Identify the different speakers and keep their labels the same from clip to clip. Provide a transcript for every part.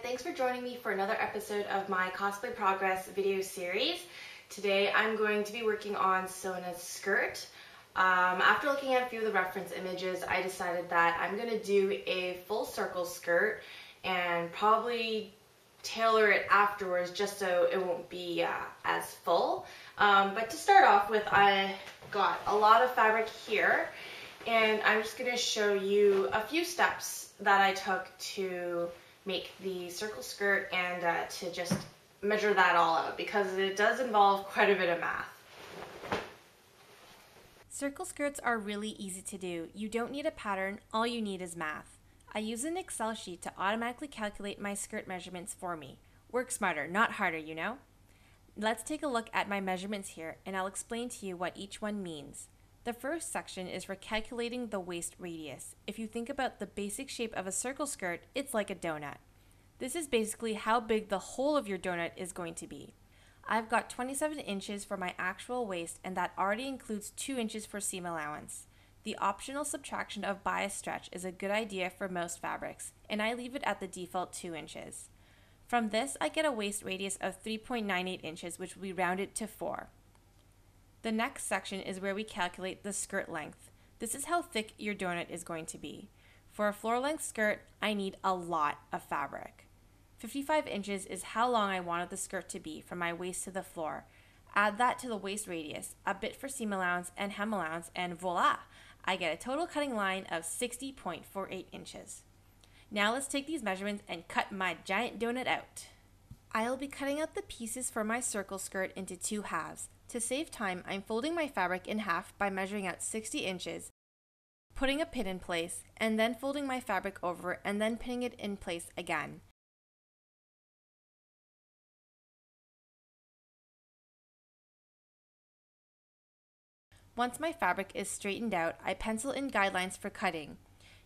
Speaker 1: thanks for joining me for another episode of my Cosplay Progress video series. Today I'm going to be working on Sona's skirt. After looking at a few of the reference images, I decided that I'm going to do a full circle skirt and probably tailor it afterwards just so it won't be as full. But to start off with, I got a lot of fabric here, and I'm just going to show you a few steps that I took to make the circle skirt and to just measure that all out, because it does involve quite a bit of math.
Speaker 2: Circle skirts are really easy to do. You don't need a pattern, all you need is math. I use an Excel sheet to automatically calculate my skirt measurements for me. Work smarter, not harder, you know? Let's take a look at my measurements here, and I'll explain to you what each one means. The first section is for calculating the waist radius. If you think about the basic shape of a circle skirt, it's like a donut. This is basically how big the whole of your donut is going to be. I've got 27 inches for my actual waist, and that already includes 2 inches for seam allowance. The optional subtraction of bias stretch is a good idea for most fabrics, and I leave it at the default 2 inches. From this, I get a waist radius of 3.98 inches, which will be rounded to 4. The next section is where we calculate the skirt length. This is how thick your donut is going to be. For a floor length skirt, I need a lot of fabric. 55 inches is how long I wanted the skirt to be from my waist to the floor. Add that to the waist radius, a bit for seam allowance and hem allowance, and voila! I get a total cutting line of 60.48 inches. Now let's take these measurements and cut my giant donut out. I'll be cutting out the pieces for my circle skirt into 2 halves. To save time, I'm folding my fabric in half by measuring out 60 inches, putting a pin in place, and then folding my fabric over and then pinning it in place again. Once my fabric is straightened out, I pencil in guidelines for cutting.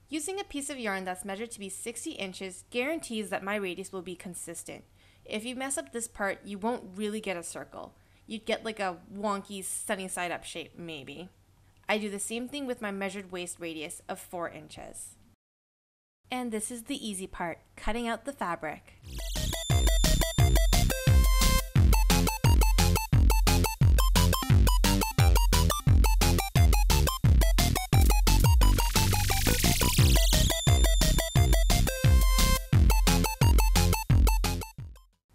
Speaker 2: Using a piece of yarn that's measured to be 60 inches guarantees that my radius will be consistent. If you mess up this part, you won't really get a circle. You'd get like a wonky sunny side up shape, maybe. I do the same thing with my measured waist radius of 4 inches. And this is the easy part, cutting out the fabric.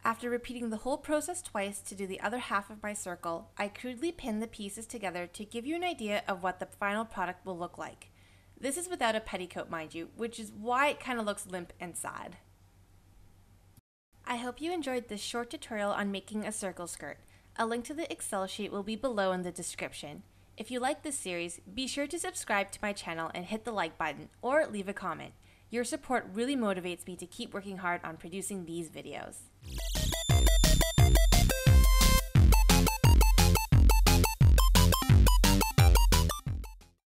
Speaker 2: After repeating the whole process twice to do the other half of my circle, I crudely pin the pieces together to give you an idea of what the final product will look like. This is without a petticoat, mind you, which is why it kind of looks limp and sad. I hope you enjoyed this short tutorial on making a circle skirt. A link to the Excel sheet will be below in the description. If you like this series, be sure to subscribe to my channel and hit the like button, or leave a comment. Your support really motivates me to keep working hard on producing these videos.